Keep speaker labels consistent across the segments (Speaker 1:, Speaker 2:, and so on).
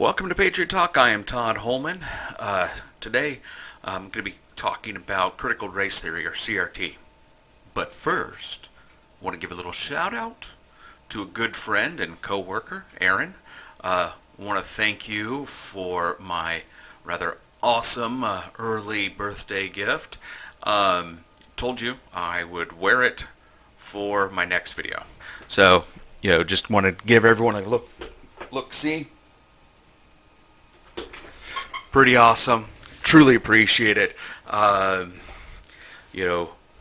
Speaker 1: Welcome to Patriot Talk. I am Todd Holman. Today I'm going to be talking about critical race theory, or CRT. But first, I want to give a little shout out to a good friend and co-worker, Aaron. I want to thank you for my rather awesome early birthday gift. Told you I would wear it for my next video. So, just want to give everyone a look, see? Pretty awesome. Truly appreciate it. My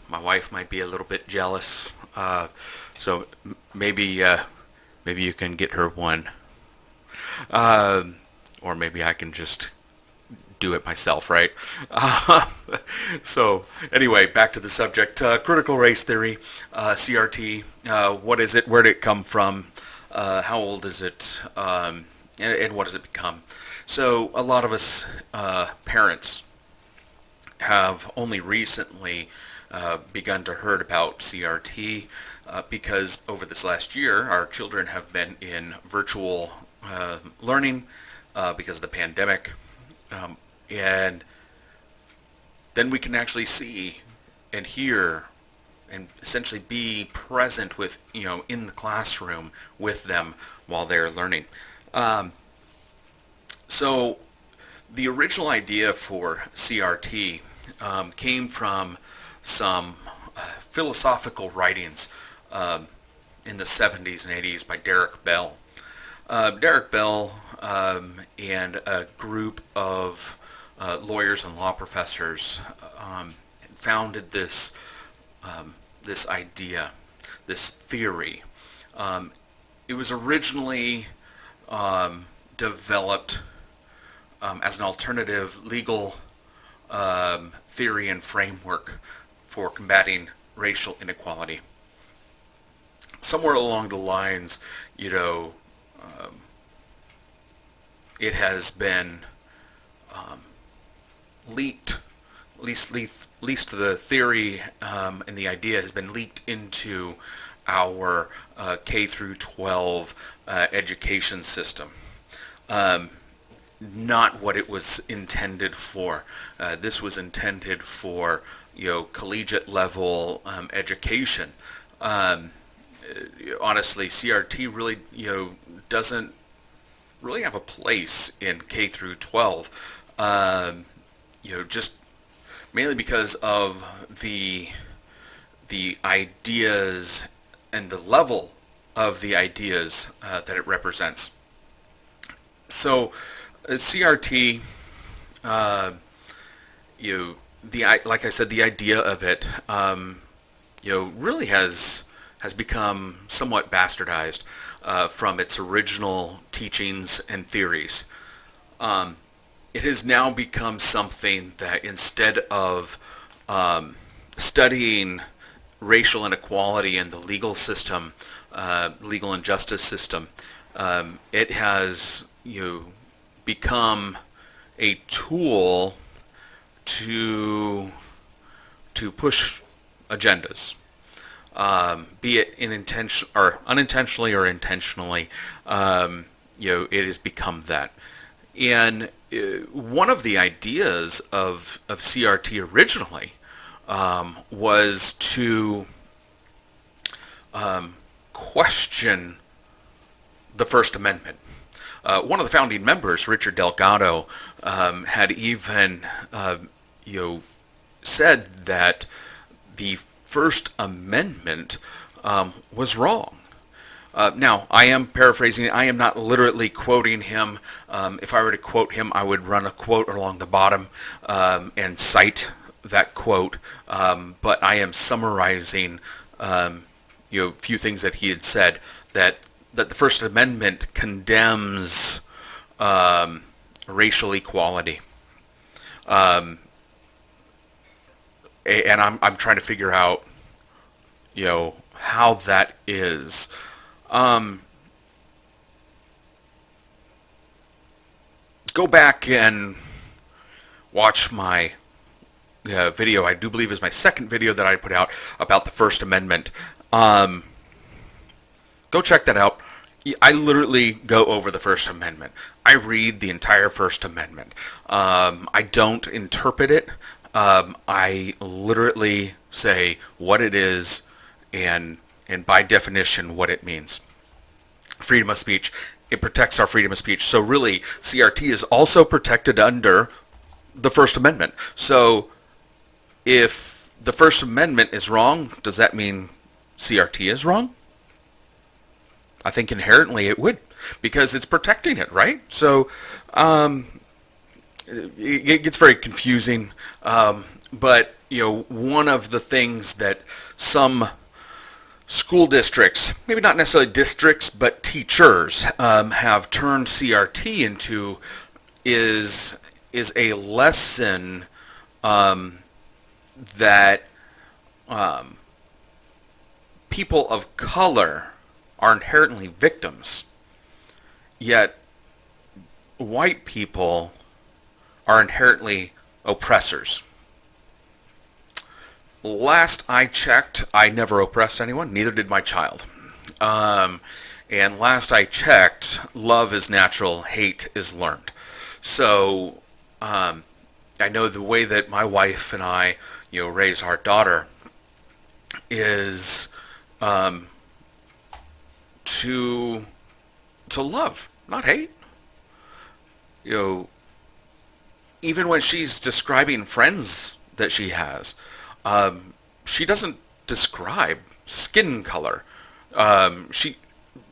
Speaker 1: wife might be a little bit jealous, so maybe you can get her one, or maybe I can just do it myself, right? So anyway, back to the subject. Critical race theory, CRT. What is it? Where did it come from? How old is it? And what does it become? So a lot of us parents have only recently begun to heard about CRT because over this last year our children have been in virtual learning because of the pandemic, and then we can actually see and hear and essentially be present with in the classroom with them while they're learning. So the original idea for CRT came from some philosophical writings in the 70s and 80s by Derek Bell. Derek Bell and a group of lawyers and law professors founded this idea, this theory. It was originally developed as an alternative legal theory and framework for combating racial inequality. Somewhere along the lines, it has been leaked, at least the theory and the idea has been leaked into our K through 12 education system. Not what it was intended for. This was intended for collegiate level education. Honestly, CRT really doesn't really have a place in K through 12. Just mainly because of the ideas and the level of the ideas that it represents. So CRT, like I said, the idea of it, really has become somewhat bastardized from its original teachings and theories. It has now become something that instead of studying racial inequality in the legal system, legal and justice system, it has become a tool to push agendas, be it unintentionally or intentionally. It has become that. And one of the ideas of CRT originally was to question the First Amendment. One of the founding members, Richard Delgado, had even said that the First Amendment was wrong. Now, I am paraphrasing. I am not literally quoting him. If I were to quote him, I would run a quote along the bottom and cite that quote. But I am summarizing a few things that he had said, that the First Amendment condemns racial equality. And I'm trying to figure out, how that is. Go back and watch my video. I do believe is my second video that I put out about the First Amendment. Go check that out. I literally go over the First Amendment. I read the entire First Amendment. I don't interpret it. I literally say what it is and by definition what it means. Freedom of speech. It protects our freedom of speech. So really, CRT is also protected under the First Amendment. So if the First Amendment is wrong, does that mean CRT is wrong? I think inherently it would, because it's protecting it, right? So it gets very confusing. But one of the things that some school districts, maybe not necessarily districts, but teachers have turned CRT into is a lesson that people of color are inherently victims, yet white people are inherently oppressors. Last I checked, I never oppressed anyone, neither did my child. And last I checked, love is natural, hate is learned. So I know the way that my wife and I, raise our daughter is to love, not hate. Even when she's describing friends that she has, she doesn't describe skin color. She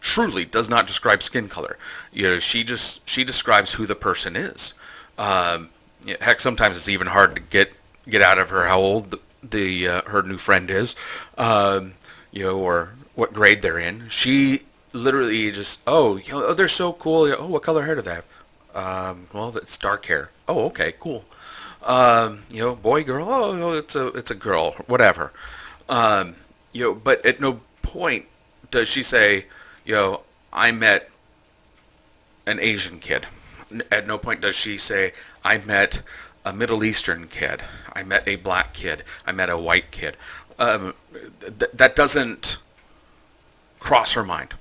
Speaker 1: truly does not describe skin color. She describes who the person is. Heck, sometimes it's even hard to get out of her how old her new friend is, or what grade they're in. She literally just, they're so cool. Oh, what color hair do they have? Well, it's dark hair. Oh, okay, cool. Boy, girl. Oh, it's a girl. Whatever. But at no point does she say, I met an Asian kid. At no point does she say, I met a Middle Eastern kid. I met a black kid. I met a white kid. That doesn't cross her mind,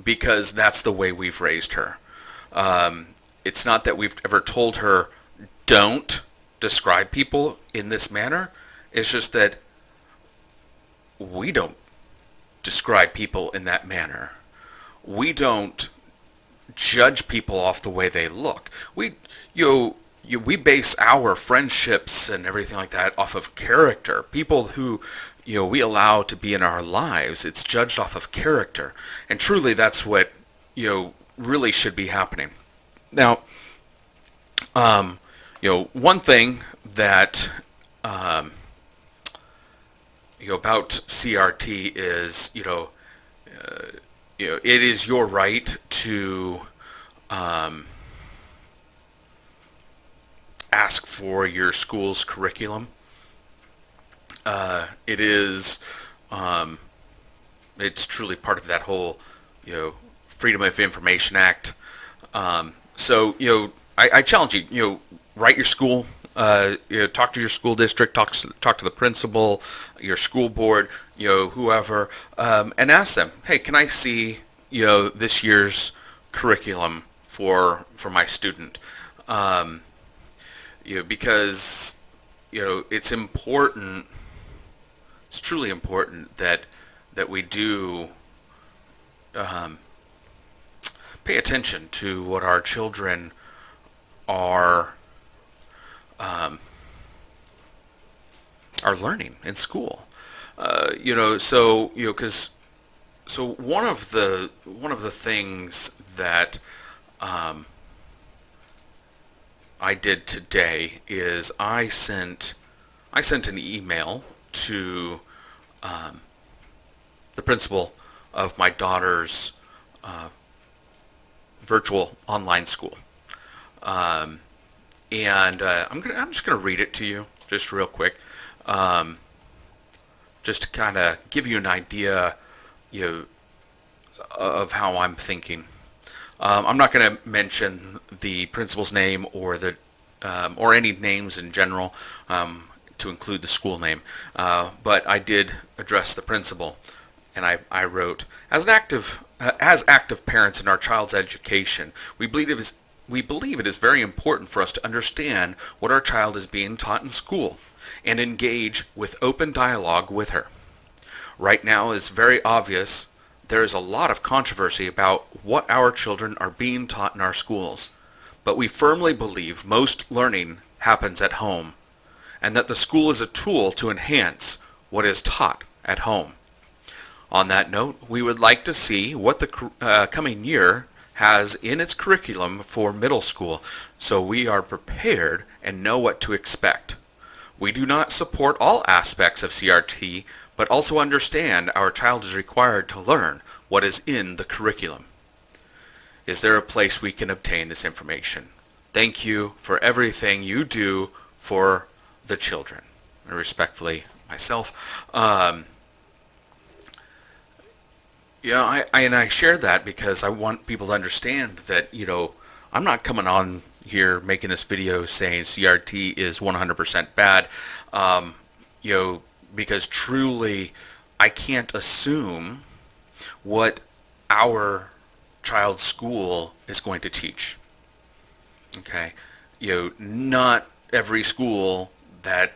Speaker 1: because that's the way we've raised her. It's not that we've ever told her, don't describe people in this manner. It's just that we don't describe people in that manner. We don't judge people off the way they look. We base our friendships and everything like that off of character. People who we allow to be in our lives, it's judged off of character. And truly that's what really should be happening. Now, one thing that about CRT is it is your right to ask for your school's curriculum. It is it's truly part of that whole Freedom of Information Act. So I challenge you, write your school, talk to your school district, talk to the principal, your school board, whoever, and ask them, hey, can I see this year's curriculum for my student? Because it's important. It's truly important that we do pay attention to what our children are learning in school. Because one of the things that I did today is I sent an email to the principal of my daughter's virtual online school, and I'm just gonna read it to you just real quick, just to kind of give you an idea, of how I'm thinking. I'm not going to mention the principal's name or or any names in general, to include the school name, but I did address the principal, and I wrote, as an as active parents in our child's education, we believe it is very important for us to understand what our child is being taught in school and engage with open dialogue with her. Right now is very obvious there is a lot of controversy about what our children are being taught in our schools, but we firmly believe most learning happens at home and that the school is a tool to enhance what is taught at home. On that note, we would like to see what the coming year has in its curriculum for middle school, so we are prepared and know what to expect. We do not support all aspects of CRT, but also understand our child is required to learn what is in the curriculum. Is there a place we can obtain this information? Thank you for everything you do for the children. And respectfully, myself. I share that because I want people to understand that, I'm not coming on here making this video saying CRT is 100% bad, because truly I can't assume what our child's school is going to teach. Okay? Not every school that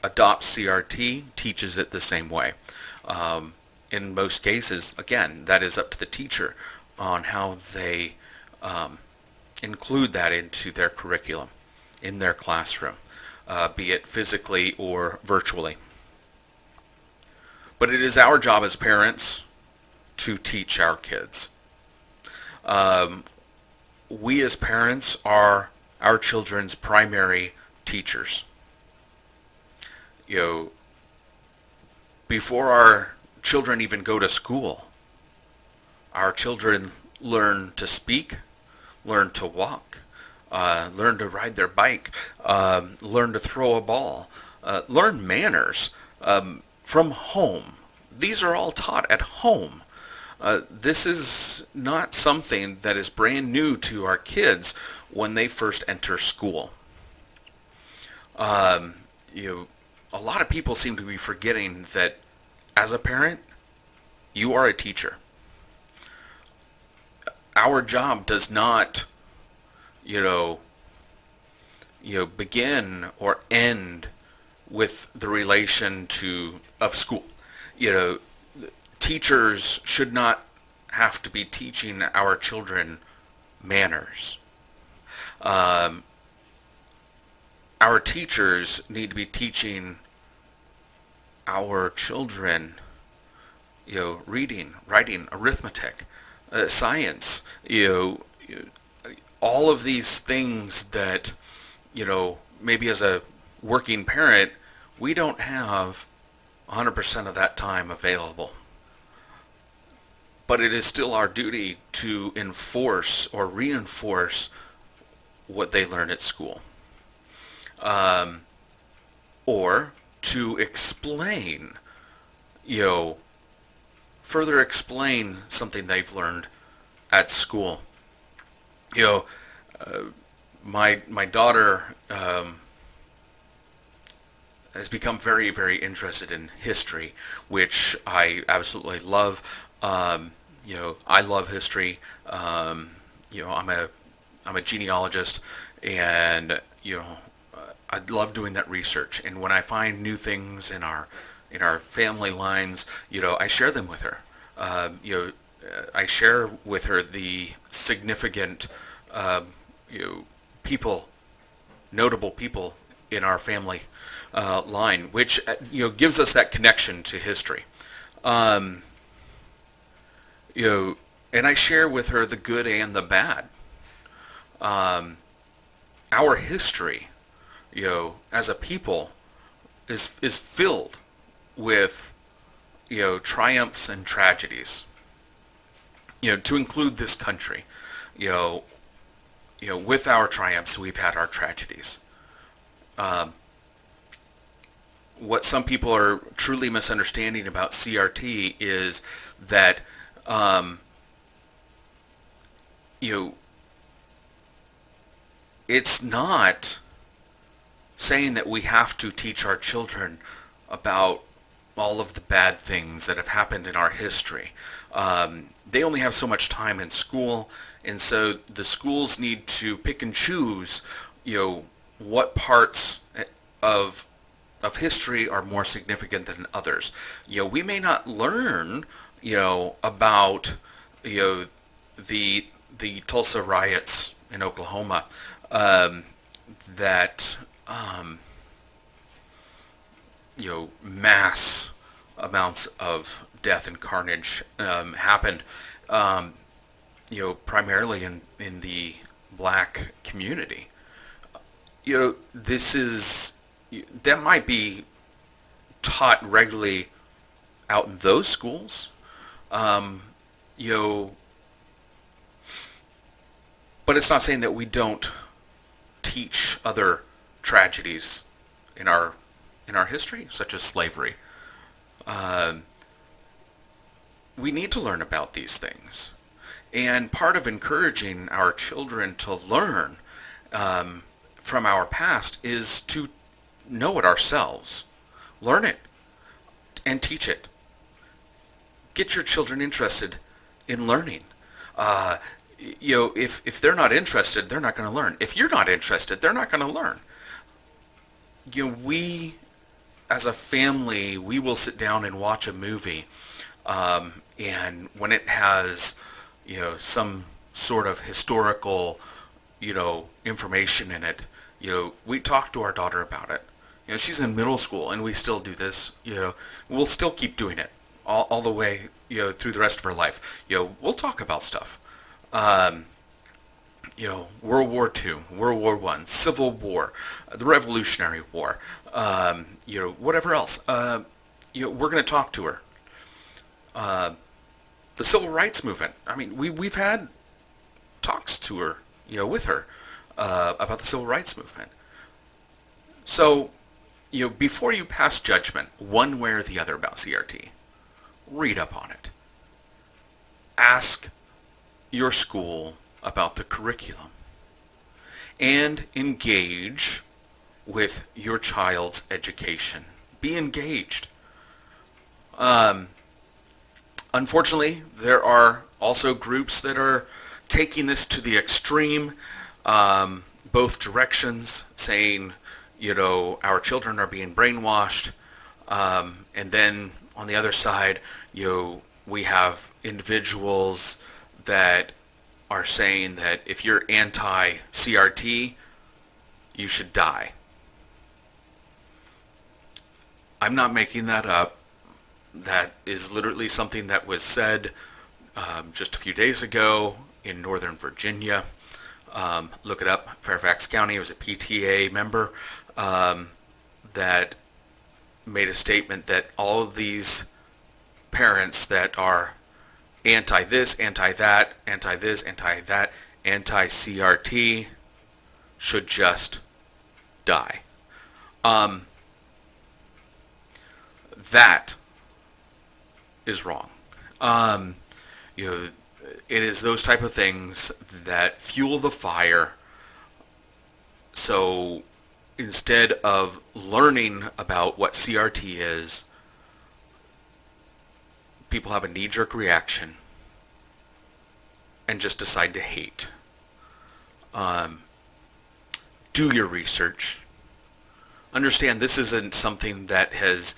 Speaker 1: adopts CRT teaches it the same way. In most cases, again, that is up to the teacher on how they include that into their curriculum in their classroom, be it physically or virtually. But it is our job as parents to teach our kids. We as parents are our children's primary teachers. Before our children even go to school, our children learn to speak, learn to walk, learn to ride their bike, learn to throw a ball, learn manners from home. These are all taught at home. This is not something that is brand new to our kids when they first enter school. A lot of people seem to be forgetting that as a parent, you are a teacher. Our job does not, begin or end with the relation of school. Teachers should not have to be teaching our children manners. Our teachers need to be teaching our children, reading, writing, arithmetic, science, all of these things that, maybe as a working parent, we don't have 100% of that time available. But it is still our duty to enforce or reinforce what they learn at school. Or to explain, further explain something they've learned at school. My daughter has become very, very interested in history, which I absolutely love. I love history. I'm a genealogist, and I love doing that research. And when I find new things in our family lines, I share them with her. I share with her the significant, people, notable people in our family line, which gives us that connection to history. And I share with her the good and the bad. Our history, as a people, is filled with, triumphs and tragedies. To include this country, with our triumphs, we've had our tragedies. What some people are truly misunderstanding about CRT is that, it's not saying that we have to teach our children about all of the bad things that have happened in our history. They only have so much time in school, and so the schools need to pick and choose, what parts of history are more significant than others. We may not learn, about, the Tulsa riots in Oklahoma, that mass amounts of death and carnage happened, primarily in the black community. This is, that might be taught regularly out in those schools, you know, but it's not saying that we don't teach other tragedies in our history, such as slavery. We need to learn about these things. And part of encouraging our children to learn from our past is to know it ourselves. Learn it and teach it. Get your children interested in learning. If they're not interested, they're not going to learn. If you're not interested, they're not going to learn. We, as a family, we will sit down and watch a movie, and when it has, some sort of historical, information in it, we talk to our daughter about it. She's in middle school, and we still do this. We'll still keep doing it all the way, through the rest of her life. We'll talk about stuff. World War II, World War I, Civil War, the Revolutionary War, whatever else. We're going to talk to her. The Civil Rights Movement. I mean, we've had talks to her, with her, about the Civil Rights Movement. So, before you pass judgment, one way or the other about CRT, read up on it. Ask your school about the curriculum. And engage with your child's education. Be engaged. Unfortunately, there are also groups that are taking this to the extreme, both directions, saying, our children are being brainwashed, and then on the other side, we have individuals that are saying that if you're anti-CRT, you should die. I'm not making that up. That is literally something that was said just a few days ago in Northern Virginia. Look it up, Fairfax County. It was a PTA member that made a statement that all of these parents that are anti-this, anti-that, anti-this, anti-that, anti-CRT should just die. That is wrong. It is those type of things that fuel the fire. So instead of learning about what CRT is, people have a knee-jerk reaction and just decide to hate. Do your research. Understand this isn't something that has,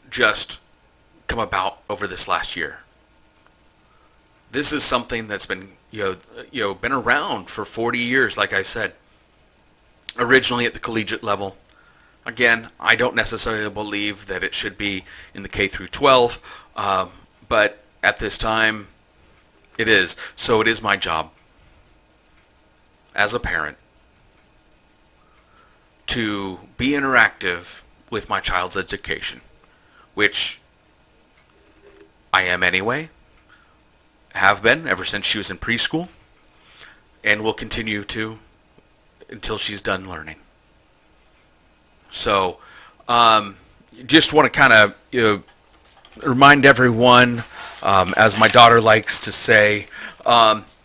Speaker 1: just come about over this last year. This is something that's been, been around for 40 years, like I said. Originally at the collegiate level. Again, I don't necessarily believe that it should be in the K through 12, but at this time, it is. So it is my job as a parent to be interactive with my child's education, which I am anyway, have been ever since she was in preschool, and will continue to until she's done learning. So, just want to kind of remind everyone, as my daughter likes to say,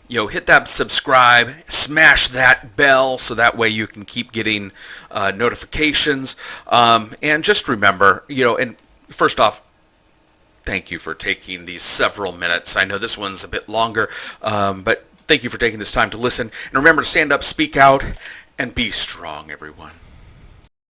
Speaker 1: hit that subscribe, smash that bell, so that way you can keep getting notifications. And just remember, and first off, thank you for taking these several minutes. I know this one's a bit longer, but thank you for taking this time to listen. And remember to stand up, speak out, and be strong, everyone.